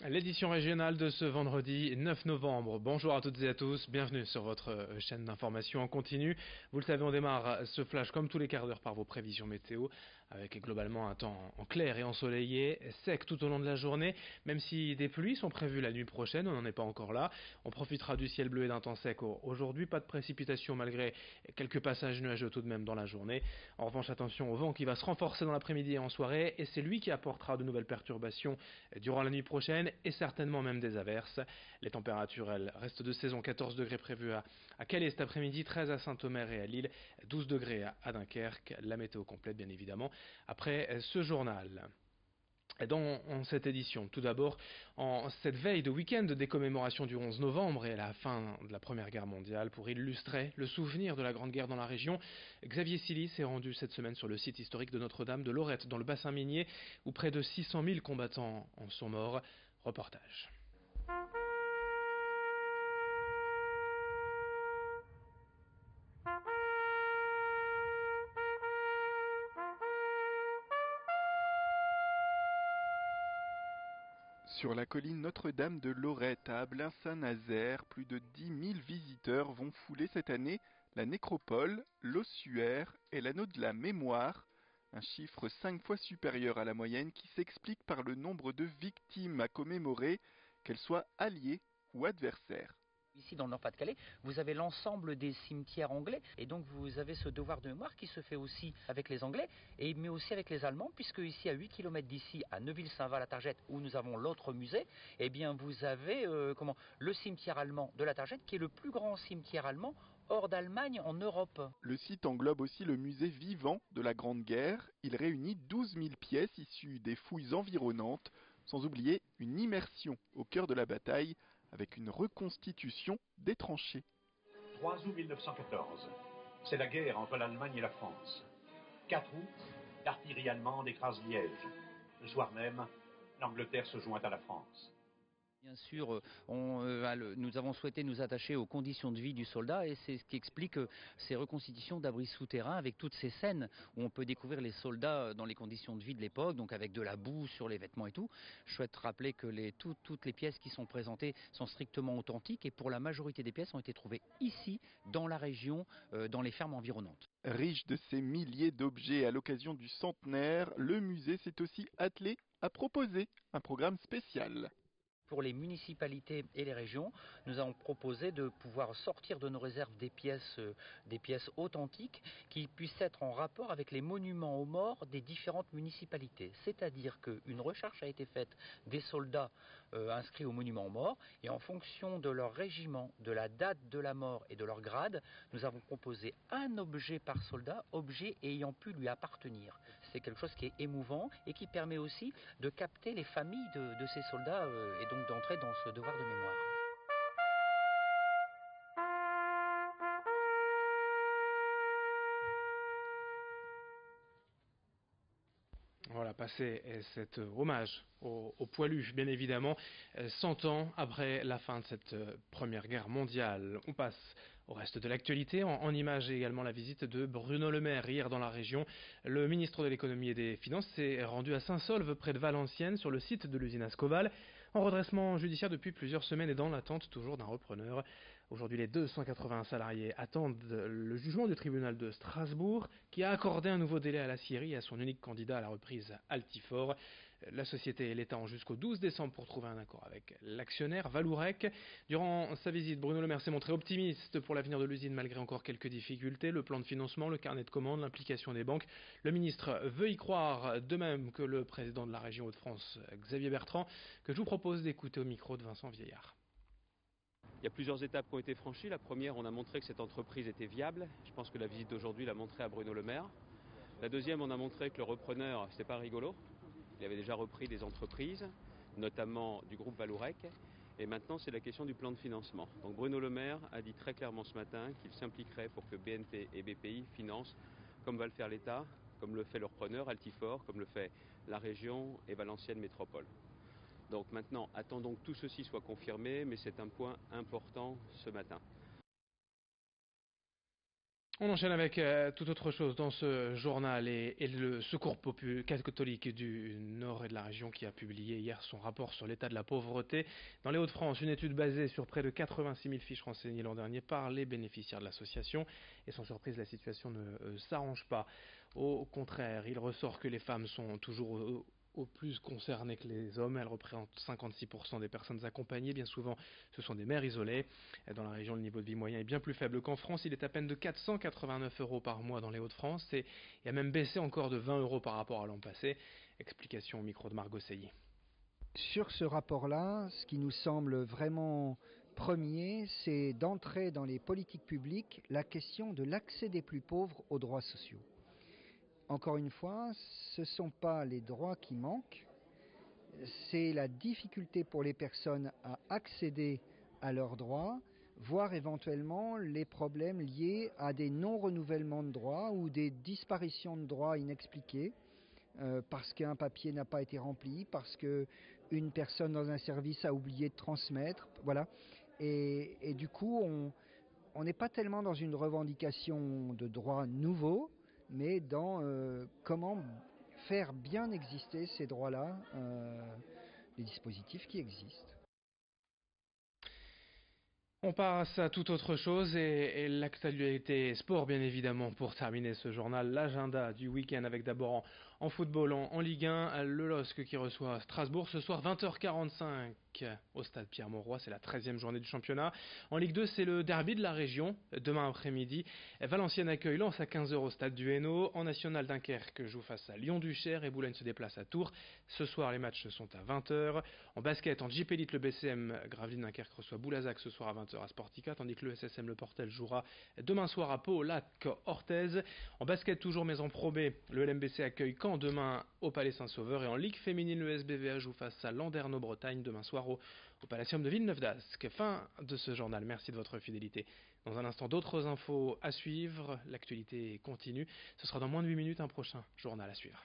L'édition régionale de ce vendredi 9 novembre. Bonjour à toutes et à tous, bienvenue sur votre chaîne d'information en continu. Vous le savez, on démarre ce flash comme tous les quarts d'heure par vos prévisions météo, avec globalement un temps en clair et ensoleillé, sec tout au long de la journée, même si des pluies sont prévues la nuit prochaine, on n'en est pas encore là. On profitera du ciel bleu et d'un temps sec aujourd'hui, pas de précipitations malgré quelques passages nuageux tout de même dans la journée. En revanche, attention au vent qui va se renforcer dans l'après-midi et en soirée, et c'est lui qui apportera de nouvelles perturbations durant la nuit prochaine et certainement même des averses. Les températures, elles, restent de saison. 14 degrés prévus à Calais cet après-midi, 13 à Saint-Omer et à Lille, 12 degrés à Dunkerque. La météo complète, bien évidemment, après ce journal. Dans cette édition, tout d'abord, en cette veille de week-end des commémorations du 11 novembre et à la fin de la Première Guerre mondiale, pour illustrer le souvenir de la Grande Guerre dans la région, Xavier Silly s'est rendu cette semaine sur le site historique de Notre-Dame de Lorette, dans le bassin minier, où près de 600 000 combattants en sont morts. Reportage. Sur la colline Notre-Dame de Lorette à Ablain-Saint-Nazaire, plus de 10 000 visiteurs vont fouler cette année la nécropole, l'ossuaire et l'anneau de la mémoire, un chiffre 5 fois supérieur à la moyenne qui s'explique par le nombre de victimes à commémorer, qu'elles soient alliées ou adversaires. Ici, dans le Nord-Pas-de-Calais, vous avez l'ensemble des cimetières anglais, et donc vous avez ce devoir de mémoire qui se fait aussi avec les Anglais, mais aussi avec les Allemands, puisque ici, à 8 km d'ici, à Neuville-Saint-Val, à Targette, où nous avons l'autre musée, eh bien vous avez le cimetière allemand de la Targette, qui est le plus grand cimetière allemand hors d'Allemagne en Europe. Le site englobe aussi le musée vivant de la Grande Guerre. Il réunit 12 000 pièces issues des fouilles environnantes, sans oublier une immersion au cœur de la bataille, avec une reconstitution des tranchées. 3 août 1914, c'est la guerre entre l'Allemagne et la France. 4 août, l'artillerie allemande écrase Liège. Le soir même, l'Angleterre se joint à la France. Bien sûr, nous avons souhaité nous attacher aux conditions de vie du soldat et c'est ce qui explique ces reconstitutions d'abris souterrains avec toutes ces scènes où on peut découvrir les soldats dans les conditions de vie de l'époque, donc avec de la boue sur les vêtements et tout. Je souhaite rappeler que toutes les pièces qui sont présentées sont strictement authentiques et pour la majorité des pièces ont été trouvées ici, dans la région, dans les fermes environnantes. Riche de ces milliers d'objets à l'occasion du centenaire, le musée s'est aussi attelé à proposer un programme spécial. Pour les municipalités et les régions, nous avons proposé de pouvoir sortir de nos réserves des pièces authentiques qui puissent être en rapport avec les monuments aux morts des différentes municipalités. C'est-à-dire qu'une recherche a été faite des soldats inscrits aux monuments aux morts et en fonction de leur régiment, de la date de la mort et de leur grade, nous avons proposé un objet par soldat, objet ayant pu lui appartenir. C'est quelque chose qui est émouvant et qui permet aussi de capter les familles de ces soldats et donc d'entrer dans ce devoir de mémoire. Voilà, passer cet hommage aux poilus, bien évidemment, 100 ans après la fin de cette Première Guerre mondiale. On passe au reste de l'actualité. En images également la visite de Bruno Le Maire hier dans la région. Le ministre de l'économie et des finances s'est rendu à Saint-Saulve, près de Valenciennes, sur le site de l'usine Ascoval, en redressement judiciaire depuis plusieurs semaines et dans l'attente toujours d'un repreneur. Aujourd'hui, les 280 salariés attendent le jugement du tribunal de Strasbourg, qui a accordé un nouveau délai à la scierie et à son unique candidat à la reprise, Altifort. La société et l'État ont jusqu'au 12 décembre pour trouver un accord avec l'actionnaire Valourec. Durant sa visite, Bruno Le Maire s'est montré optimiste pour l'avenir de l'usine malgré encore quelques difficultés. Le plan de financement, le carnet de commandes, l'implication des banques. Le ministre veut y croire, de même que le président de la région Hauts-de-France, Xavier Bertrand, que je vous propose d'écouter au micro de Vincent Vieillard. Il y a plusieurs étapes qui ont été franchies. La première, on a montré que cette entreprise était viable. Je pense que la visite d'aujourd'hui l'a montré à Bruno Le Maire. La deuxième, on a montré que le repreneur, c'était pas rigolo. Il avait déjà repris des entreprises, notamment du groupe Valourec. Et maintenant, c'est la question du plan de financement. Donc Bruno Le Maire a dit très clairement ce matin qu'il s'impliquerait pour que BNP et BPI financent, comme va le faire l'État, comme le fait le repreneur, Altifort, comme le fait la région et Valenciennes Métropole. Donc maintenant, attendons que tout ceci soit confirmé, mais c'est un point important ce matin. On enchaîne avec toute autre chose dans ce journal et le Secours catholique du Nord et de la région qui a publié hier son rapport sur l'état de la pauvreté. Dans les Hauts-de-France, une étude basée sur près de 86 000 fiches renseignées l'an dernier par les bénéficiaires de l'association. Et sans surprise, la situation ne s'arrange pas. Au contraire, il ressort que les femmes sont toujours au plus concernées que les hommes. Elles représentent 56% des personnes accompagnées. Bien souvent, ce sont des mères isolées. Dans la région, le niveau de vie moyen est bien plus faible qu'en France. Il est à peine de 489 € par mois dans les Hauts-de-France et a même baissé encore de 20 € par rapport à l'an passé. Explication au micro de Margot Seilly. Sur ce rapport-là, ce qui nous semble vraiment premier, c'est d'entrer dans les politiques publiques la question de l'accès des plus pauvres aux droits sociaux. Encore une fois, ce ne sont pas les droits qui manquent, c'est la difficulté pour les personnes à accéder à leurs droits, voire éventuellement les problèmes liés à des non-renouvellements de droits ou des disparitions de droits inexpliquées, parce qu'un papier n'a pas été rempli, parce qu'une personne dans un service a oublié de transmettre, voilà. Et du coup, on n'est pas tellement dans une revendication de droits nouveaux, mais dans comment faire bien exister ces droits-là, les dispositifs qui existent. On passe à toute autre chose et l'actualité sport bien évidemment pour terminer ce journal. L'agenda du week-end avec d'abord en football, en Ligue 1, le LOSC qui reçoit Strasbourg ce soir 20h45 au stade Pierre-Mauroy, c'est la 13e journée du championnat. En Ligue 2, c'est le derby de la région, demain après-midi. Valenciennes accueille Lens à 15h au stade du Hainaut. En National, Dunkerque joue face à Lyon-Duchère et Boulogne se déplace à Tours. Ce soir, les matchs sont à 20h. En basket, en JP Elite, le BCM Gravelines Dunkerque reçoit Boulazac ce soir à 20h à Sportica, tandis que le SSM Le Portel jouera demain soir à Pau, Lac, Orthez. En basket toujours, mais en Pro B, le LMBC accueille Caen demain au Palais Saint-Sauveur. Et en Ligue féminine, le SBVA joue face à Landerneau-Bretagne demain soir au Palacium de Villeneuve-d'Ascq. Fin de ce journal, merci de votre fidélité. Dans un instant, d'autres infos à suivre, l'actualité continue. Ce sera dans moins de 8 minutes un prochain journal à suivre.